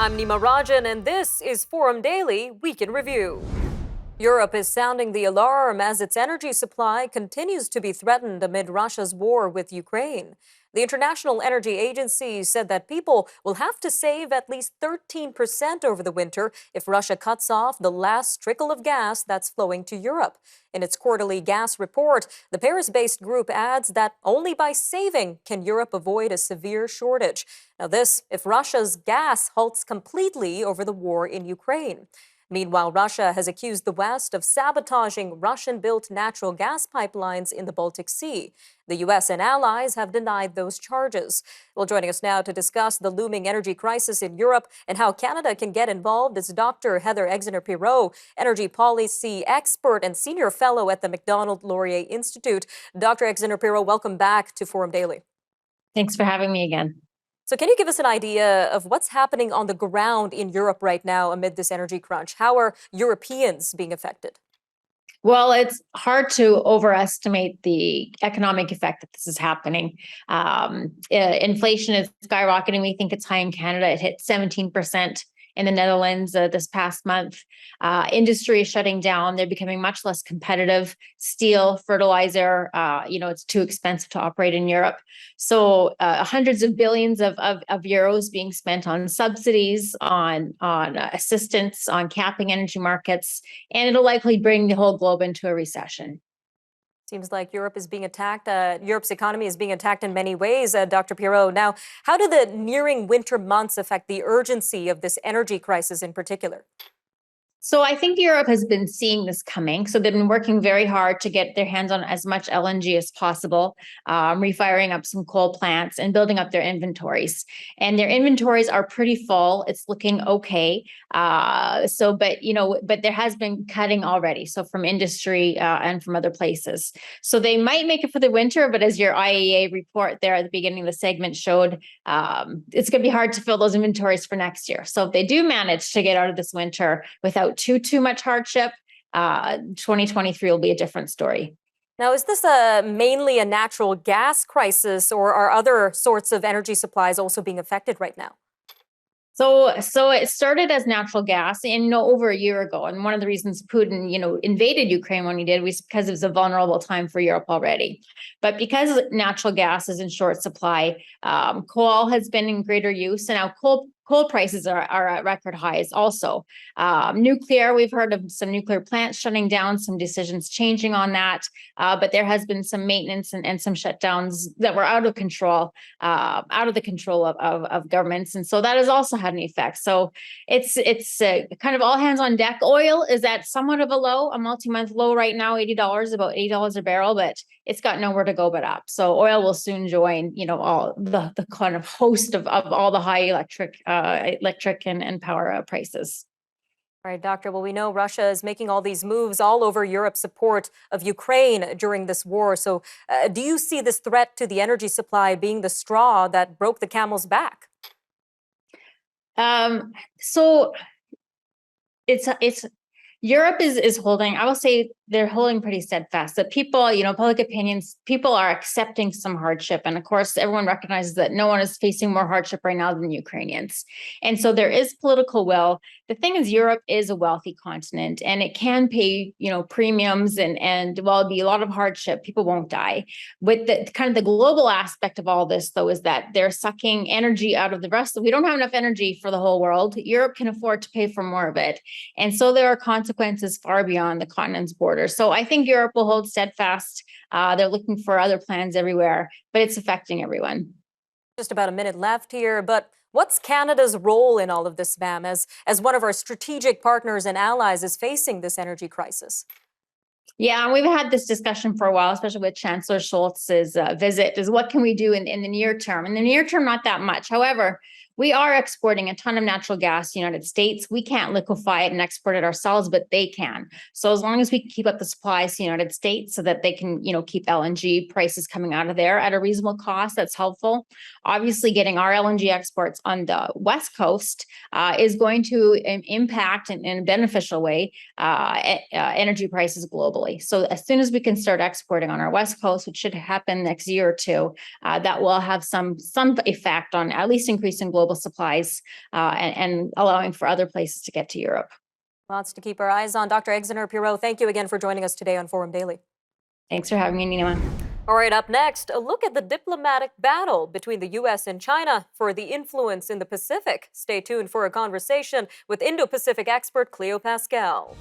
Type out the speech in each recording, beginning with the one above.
I'm Nima Rajan, and this is Forum Daily Week in Review. Europe is sounding the alarm as its energy supply continues to be threatened amid Russia's war with Ukraine. The International Energy Agency said that people will have to save at least 13% over the winter if Russia cuts off the last trickle of gas that's flowing to Europe. In its quarterly gas report, the Paris-based group adds that only by saving can Europe avoid a severe shortage. Now this, if Russia's gas halts completely over the war in Ukraine. Meanwhile, Russia has accused the West of sabotaging Russian-built natural gas pipelines in the Baltic Sea. The U.S. and allies have denied those charges. Well, joining us now to discuss the looming energy crisis in Europe and how Canada can get involved is Dr. Heather Exner-Pirot, energy policy expert and senior fellow at the Macdonald-Laurier Institute. Dr. Exner-Pirot, welcome back to Forum Daily. Thanks for having me again. So can you give us an idea of what's happening on the ground in Europe right now amid this energy crunch? How are Europeans being affected? Well, it's hard to overestimate the economic effect that this is happening. Inflation is skyrocketing. We think it's high in Canada. It hit 17% in the Netherlands this past month. Industry is shutting down. They're becoming much less competitive. Steel, fertilizer, it's too expensive to operate in Europe. So hundreds of billions of euros being spent on subsidies, on assistance, on capping energy markets, and it'll likely bring the whole globe into a recession. Seems like Europe is being attacked. Europe's economy is being attacked in many ways, Dr. Pirot. Now, how do the nearing winter months affect the urgency of this energy crisis in particular? So I think Europe has been seeing this coming. So they've been working very hard to get their hands on as much LNG as possible, refiring up some coal plants and building up their inventories. And their inventories are pretty full. It's looking okay. But there has been cutting already. So from industry and from other places. So they might make it for the winter, but as your IEA report there at the beginning of the segment showed, it's going to be hard to fill those inventories for next year. So if they do manage to get out of this winter without too much hardship, 2023 will be a different story. Now, is this mainly a natural gas crisis, or are other sorts of energy supplies also being affected right now? So it started as natural gas over a year ago. And one of the reasons Putin, invaded Ukraine when he did was because it was a vulnerable time for Europe already. But because natural gas is in short supply, coal has been in greater use. And now coal prices are at record highs also. Nuclear, we've heard of some nuclear plants shutting down, some decisions changing on that. But there has been some maintenance and some shutdowns that were out of control, out of the control of governments. And so that has also had an effect. So it's kind of all hands on deck. Oil is at somewhat of a multi-month low right now, $80, about $80 a barrel, but it's got nowhere to go but up. So oil will soon join, all the kind of host of all the high electric and power prices. All right, Doctor. Well, we know Russia is making all these moves all over Europe's support of Ukraine during this war. So do you see this threat to the energy supply being the straw that broke the camel's back? So it's Europe is holding, I will say they're holding pretty steadfast, that people, public opinions, people are accepting some hardship. And of course, everyone recognizes that no one is facing more hardship right now than Ukrainians. And so there is political will. The thing is, Europe is a wealthy continent and it can pay, premiums and while it'll be a lot of hardship, people won't die. With the kind of the global aspect of all this, though, is that they're sucking energy out of the rest. We don't have enough energy for the whole world. Europe can afford to pay for more of it. And so there are consequences far beyond the continent's borders. So I think Europe will hold steadfast. They're looking for other plans everywhere, but it's affecting everyone. Just about a minute left here, but what's Canada's role in all of this, ma'am, as one of our strategic partners and allies is facing this energy crisis? Yeah, and we've had this discussion for a while, especially with Chancellor Scholz's visit, is what can we do in the near term? In the near term, not that much. However, we are exporting a ton of natural gas to the United States. We can't liquefy it and export it ourselves, but they can. So as long as we keep up the supplies to the United States so that they can, keep LNG prices coming out of there at a reasonable cost, that's helpful. Obviously, getting our LNG exports on the West Coast is going to impact in a beneficial way energy prices globally. So as soon as we can start exporting on our West Coast, which should happen next year or two, that will have some effect on at least increasing global global supplies and allowing for other places to get to Europe. Lots to keep our eyes on. Dr. Exner-Pirot, thank you again for joining us today on Forum Daily. Thanks for having me, Nima. All right, up next, a look at the diplomatic battle between the U.S. and China for the influence in the Pacific. Stay tuned for a conversation with Indo-Pacific expert Cleo Pascal.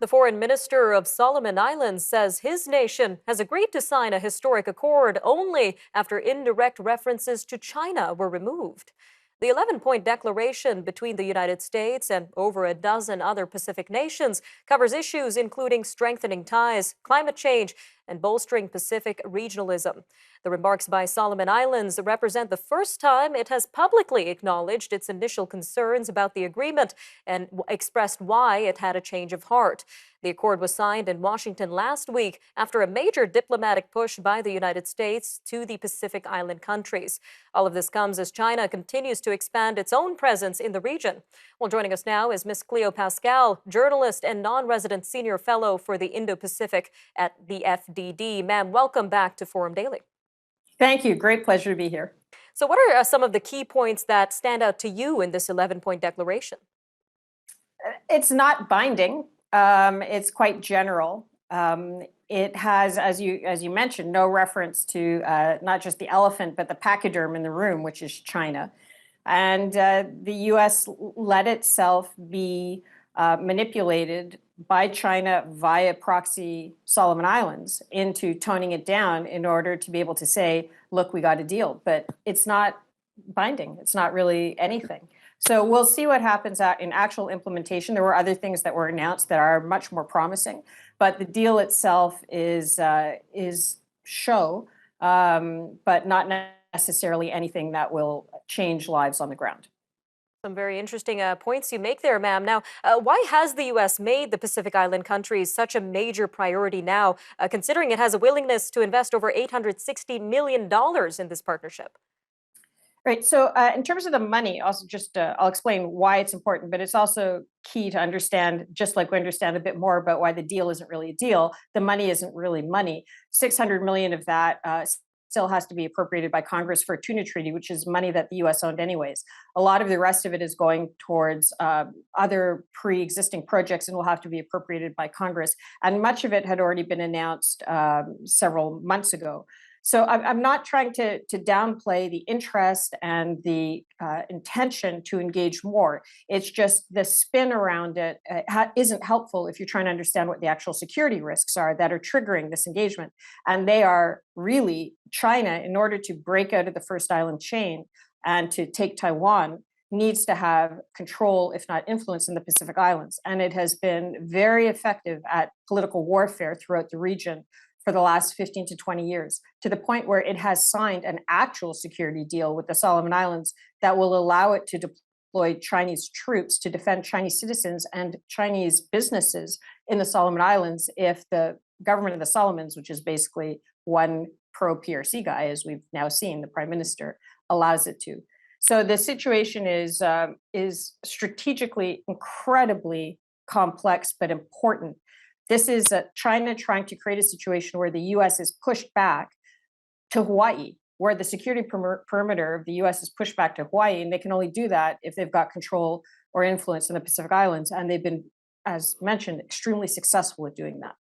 The foreign minister of Solomon Islands says his nation has agreed to sign a historic accord only after indirect references to China were removed. The 11-point declaration between the United States and over a dozen other Pacific nations covers issues including strengthening ties, climate change, and bolstering Pacific regionalism. The remarks by Solomon Islands represent the first time it has publicly acknowledged its initial concerns about the agreement and expressed why it had a change of heart. The accord was signed in Washington last week after a major diplomatic push by the United States to the Pacific Island countries. All of this comes as China continues to expand its own presence in the region. Well, joining us now is Ms. Cleo Pascal, journalist and non-resident senior fellow for the Indo-Pacific at the FDD. Ma'am, welcome back to Forum Daily. Thank you. Great pleasure to be here. So what are some of the key points that stand out to you in this 11-point declaration? It's not binding. It's quite general. It has, as you mentioned, no reference to not just the elephant, but the pachyderm in the room, which is China. And the U.S. let itself be manipulated by China via proxy Solomon Islands into toning it down in order to be able to say, look, we got a deal. But it's not binding. It's not really anything. So we'll see what happens in actual implementation. There were other things that were announced that are much more promising, but the deal itself is show, but not necessarily anything that will change lives on the ground. Some very interesting points you make there, ma'am. Now, why has the U.S. made the Pacific Island countries such a major priority now, considering it has a willingness to invest over $860 million in this partnership? Right. So in terms of the money, also just I'll explain why it's important, but it's also key to understand, just like we understand a bit more about why the deal isn't really a deal, the money isn't really money. 600 million of that still has to be appropriated by Congress for a tuna treaty, which is money that the U.S. owned anyways. A lot of the rest of it is going towards other pre-existing projects and will have to be appropriated by Congress. And much of it had already been announced several months ago. So I'm not trying to downplay the interest and the intention to engage more. It's just the spin around it isn't helpful if you're trying to understand what the actual security risks are that are triggering this engagement. And they are really China, in order to break out of the first island chain and to take Taiwan, needs to have control, if not influence, in the Pacific Islands. And it has been very effective at political warfare throughout the region for the last 15 to 20 years, to the point where it has signed an actual security deal with the Solomon Islands that will allow it to deploy Chinese troops to defend Chinese citizens and Chinese businesses in the Solomon Islands if the government of the Solomons, which is basically one pro-PRC guy, as we've now seen, the prime minister, allows it to. So the situation is strategically incredibly complex but important. This is China trying to create a situation where the U.S. is pushed back to Hawaii, where the security perimeter of the U.S. is pushed back to Hawaii, and they can only do that if they've got control or influence in the Pacific Islands, and they've been, as mentioned, extremely successful at doing that.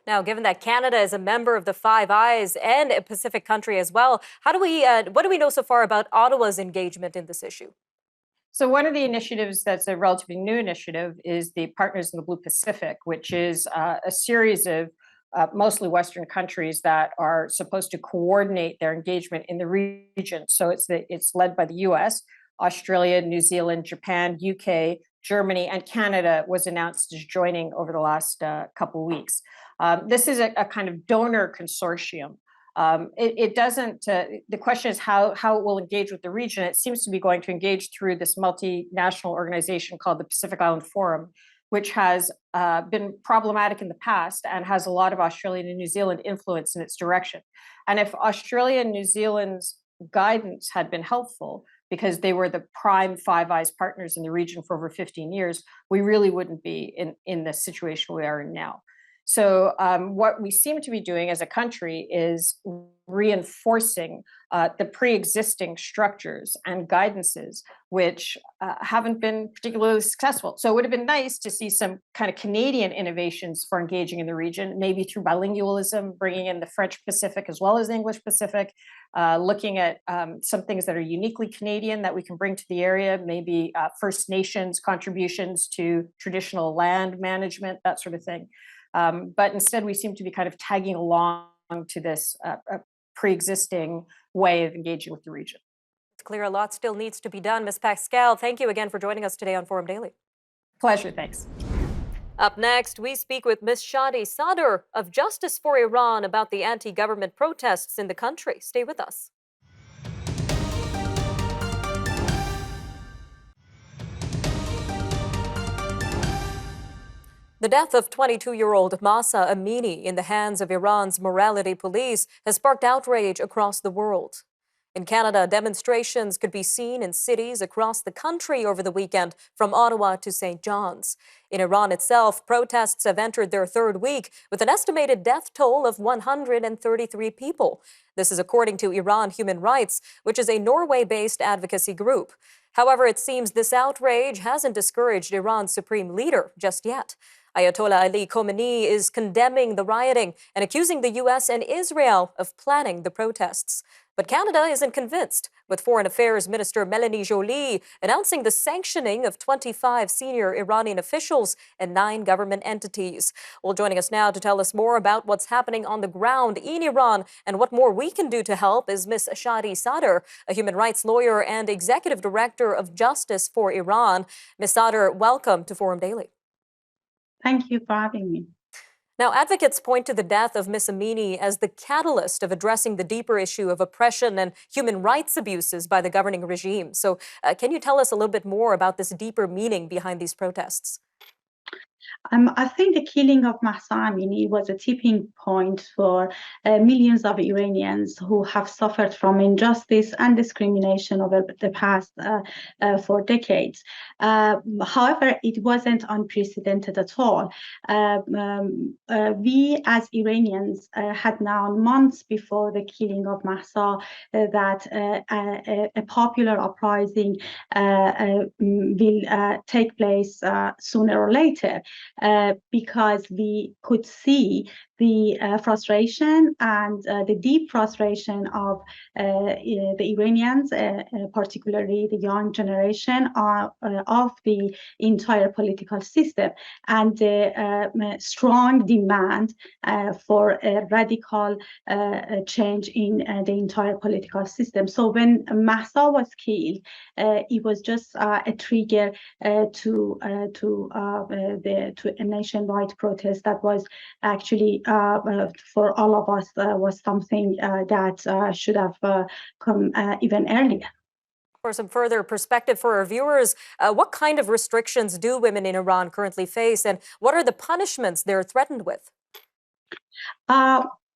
Now, given that Canada is a member of the Five Eyes and a Pacific country as well, what do we know so far about Ottawa's engagement in this issue? So one of the initiatives that's a relatively new initiative is the Partners in the Blue Pacific, which is a series of mostly Western countries that are supposed to coordinate their engagement in the region. So it's led by the US, Australia, New Zealand, Japan, UK, Germany, and Canada was announced as joining over the last couple of weeks. This is a kind of donor consortium. It doesn't, the question is how it will engage with the region. It seems to be going to engage through this multinational organization called the Pacific Island Forum, which has been problematic in the past and has a lot of Australian and New Zealand influence in its direction. And if Australia and New Zealand's guidance had been helpful, because they were the prime Five Eyes partners in the region for over 15 years, we really wouldn't be in the situation we are in now. So what we seem to be doing as a country is reinforcing the pre-existing structures and guidances which haven't been particularly successful. So it would have been nice to see some kind of Canadian innovations for engaging in the region, maybe through bilingualism, bringing in the French Pacific as well as the English Pacific, looking at some things that are uniquely Canadian that we can bring to the area, maybe First Nations contributions to traditional land management, that sort of thing. But instead, we seem to be kind of tagging along to this pre-existing way of engaging with the region. It's clear a lot still needs to be done. Ms. Pascal, thank you again for joining us today on Forum Daily. Pleasure, thanks. Up next, we speak with Ms. Shadi Sadr of Justice for Iran about the anti-government protests in the country. Stay with us. The death of 22-year-old Mahsa Amini in the hands of Iran's morality police has sparked outrage across the world. In Canada, demonstrations could be seen in cities across the country over the weekend, from Ottawa to St. John's. In Iran itself, protests have entered their third week with an estimated death toll of 133 people. This is according to Iran Human Rights, which is a Norway-based advocacy group. However, it seems this outrage hasn't discouraged Iran's supreme leader just yet. Ayatollah Ali Khamenei is condemning the rioting and accusing the U.S. and Israel of planning the protests. But Canada isn't convinced, with Foreign Affairs Minister Melanie Joly announcing the sanctioning of 25 senior Iranian officials and 9 government entities. Well, joining us now to tell us more about what's happening on the ground in Iran and what more we can do to help is Ms. Shadi Sadr, a human rights lawyer and executive director of Justice for Iran. Ms. Sadr, welcome to Forum Daily. Thank you for having me. Now, advocates point to the death of Ms. Amini as the catalyst of addressing the deeper issue of oppression and human rights abuses by the governing regime. So can you tell us a little bit more about this deeper meaning behind these protests? I think the killing of Mahsa Amini was a tipping point for millions of Iranians who have suffered from injustice and discrimination over the past 4 decades. However, it wasn't unprecedented at all. We as Iranians had known months before the killing of Mahsa that a popular uprising will take place sooner or later. Because we could see the frustration and the deep frustration of the Iranians, particularly the young generation of the entire political system, and the strong demand for a radical change in the entire political system. So when Mahsa was killed, it was just a trigger to a nationwide protest that was actually for all of us was something that should have come even earlier. For some further perspective for our viewers, what kind of restrictions do women in Iran currently face, and what are the punishments they're threatened with?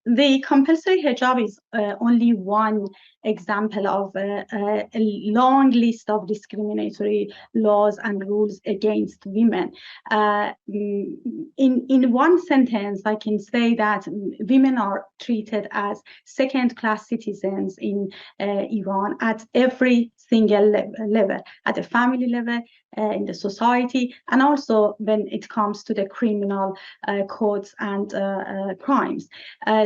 The compulsory hijab is only one example of a long list of discriminatory laws and rules against women. In one sentence, I can say that women are treated as second-class citizens in Iran at every single level, at the family level, in the society, and also when it comes to the criminal codes and crimes.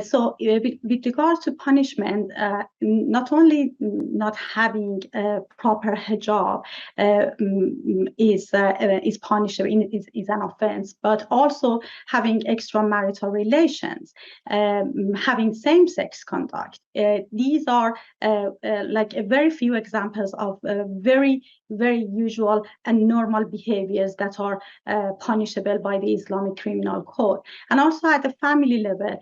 So with regard to punishment, not only not having a proper hijab is punishable, is an offense, but also having extramarital relations, having same-sex conduct. These are like a very few examples of very, very usual and normal behaviors that are punishable by the Islamic Criminal Code. And also at the family level,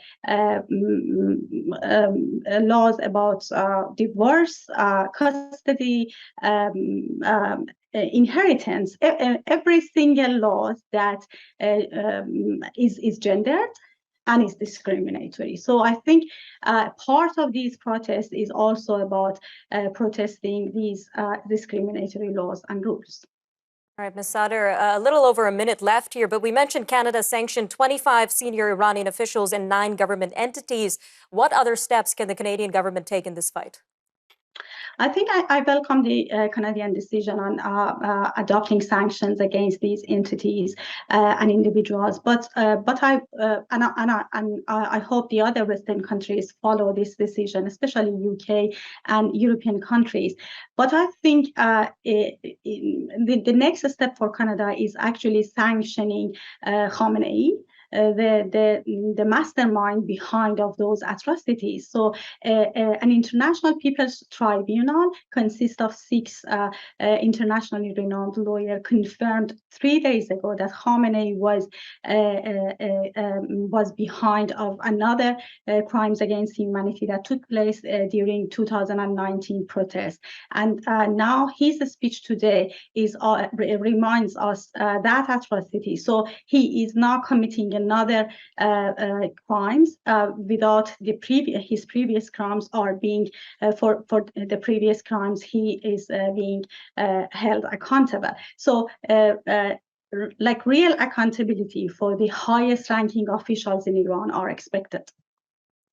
laws about divorce, custody, inheritance, every single law that is gendered and is discriminatory. So I think part of these protests is also about protesting these discriminatory laws and rules. All right, Ms. Sadr, a little over a minute left here, but we mentioned Canada sanctioned 25 senior Iranian officials and 9 government entities. What other steps can the Canadian government take in this fight? I think I welcome the Canadian decision on adopting sanctions against these entities and individuals, but I hope the other Western countries follow this decision, especially UK and European countries. But I think the next step for Canada is actually sanctioning Khamenei. The mastermind behind of those atrocities. So an international people's tribunal consists of 6 internationally renowned lawyers confirmed 3 days ago that Khamenei was behind of another crimes against humanity that took place during 2019 protests. And now his speech today reminds us that atrocity. So he is now committing another crimes without his previous crimes are being for the previous crimes he is being held accountable. So like real accountability for the highest ranking officials in Iran are expected.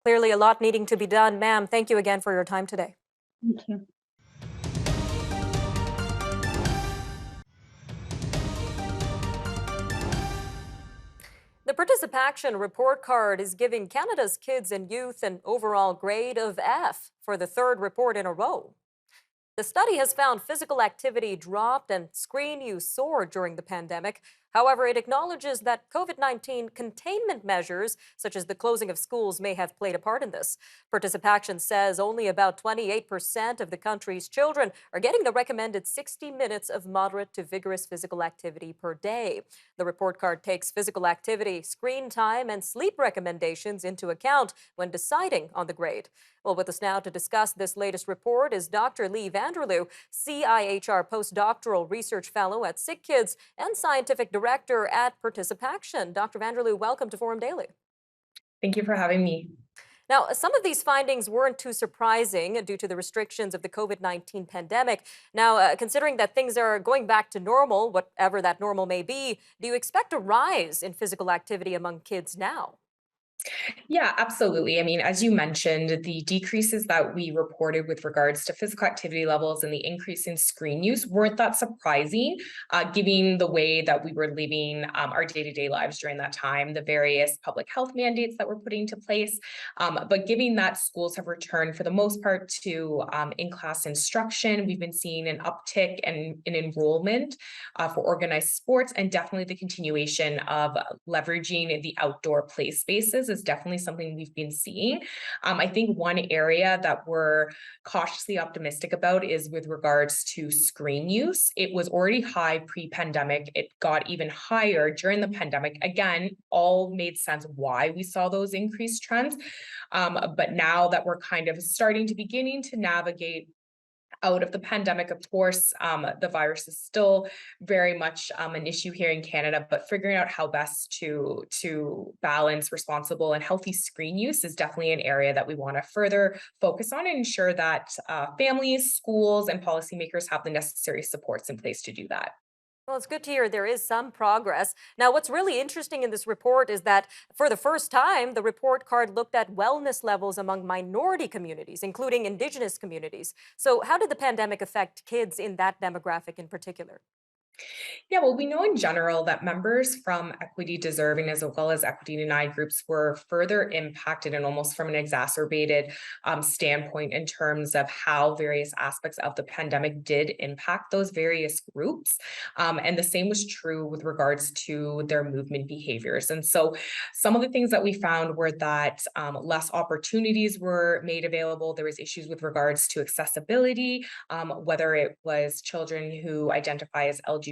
Clearly a lot needing to be done. Ma'am, thank you again for your time today. Thank you. The Participation Report Card is giving Canada's kids and youth an overall grade of F for the 3rd report in a row. The study has found physical activity dropped and screen use soared during the pandemic. However, it acknowledges that COVID-19 containment measures, such as the closing of schools, may have played a part in this. Participation says only about 28% of the country's children are getting the recommended 60 minutes of moderate to vigorous physical activity per day. The report card takes physical activity, screen time, and sleep recommendations into account when deciding on the grade. Well, with us now to discuss this latest report is Dr. Lee Vanderloo, CIHR postdoctoral research fellow at Sick Kids and scientific director at Participation. Dr. Vanderloo, welcome to Forum Daily. Thank you for having me. Now, some of these findings weren't too surprising due to the restrictions of the COVID-19 pandemic. Now, considering that things are going back to normal, whatever that normal may be, do you expect a rise in physical activity among kids now? Yeah, absolutely. I mean, as you mentioned, the decreases that we reported with regards to physical activity levels and the increase in screen use weren't that surprising, given the way that we were living our day-to-day lives during that time, the various public health mandates that were put into place. But given that schools have returned for the most part to in-class instruction, we've been seeing an uptick in enrollment for organized sports, and definitely the continuation of leveraging the outdoor play spaces is definitely something we've been seeing. I think one area that we're cautiously optimistic about is with regards to screen use. It was already high pre-pandemic. It got even higher during the pandemic. Again, all made sense why we saw those increased trends. But now that we're kind of beginning to navigate out of the pandemic, of course, the virus is still very much an issue here in Canada, but figuring out how best to balance responsible and healthy screen use is definitely an area that we want to further focus on and ensure that families, schools, and policymakers have the necessary supports in place to do that. Well, it's good to hear there is some progress. Now, what's really interesting in this report is that for the first time, the report card looked at wellness levels among minority communities, including Indigenous communities. So how did the pandemic affect kids in that demographic in particular? Yeah, well, we know in general that members from equity deserving as well as equity denied groups were further impacted and almost from an exacerbated standpoint in terms of how various aspects of the pandemic did impact those various groups. And the same was true with regards to their movement behaviors. And so some of the things that we found were that less opportunities were made available. There was issues with regards to accessibility, whether it was children who identify as LGBTQ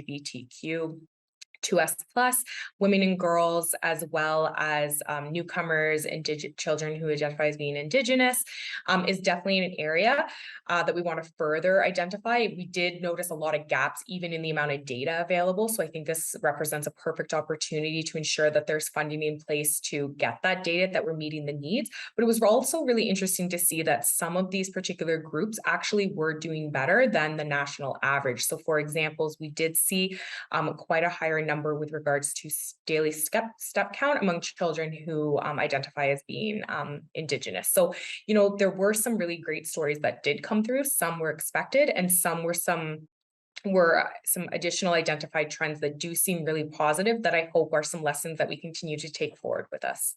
2S plus, women and girls, as well as newcomers and children who identify as being Indigenous, is definitely an area that we want to further identify. We did notice a lot of gaps even in the amount of data available. So I think this represents a perfect opportunity to ensure that there's funding in place to get that data, that we're meeting the needs. But it was also really interesting to see that some of these particular groups actually were doing better than the national average. So for examples, we did see quite a higher number with regards to daily step count among children who identify as being Indigenous. So, there were some really great stories that did come through. Some were expected, and some were some additional identified trends that do seem really positive, that I hope are some lessons that we continue to take forward with us.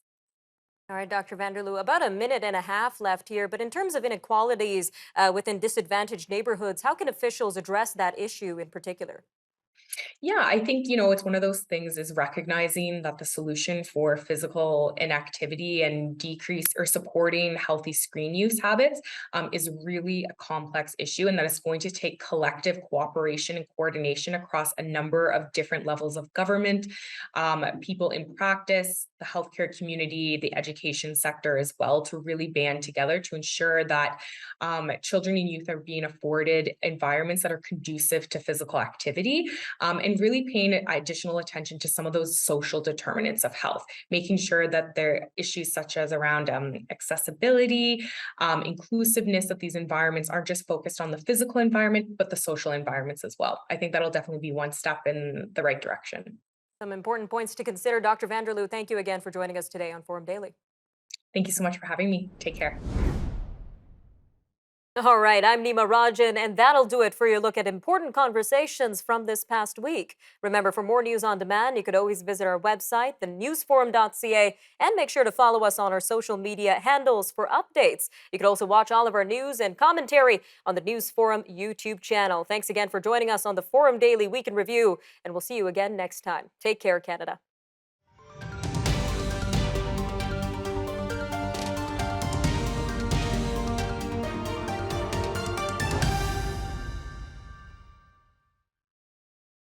All right, Dr. Vanderloo, about a minute and a half left here, but in terms of inequalities within disadvantaged neighborhoods, how can officials address that issue in particular? Yeah, I think, it's one of those things, is recognizing that the solution for physical inactivity and decrease or supporting healthy screen use habits is really a complex issue, and that it's going to take collective cooperation and coordination across a number of different levels of government, people in practice, the healthcare community, the education sector as well, to really band together to ensure that children and youth are being afforded environments that are conducive to physical activity. And really paying additional attention to some of those social determinants of health, making sure that there are issues such as around accessibility, inclusiveness, that these environments aren't just focused on the physical environment, but the social environments as well. I think that'll definitely be one step in the right direction. Some important points to consider. Dr. Vanderloo, thank you again for joining us today on Forum Daily. Thank you so much for having me. Take care. All right, I'm Nima Rajan, and that'll do it for your look at important conversations from this past week. Remember, for more news on demand, you could always visit our website, thenewsforum.ca, and make sure to follow us on our social media handles for updates. You can also watch all of our news and commentary on the News Forum YouTube channel. Thanks again for joining us on the Forum Daily Week in Review, and we'll see you again next time. Take care, Canada.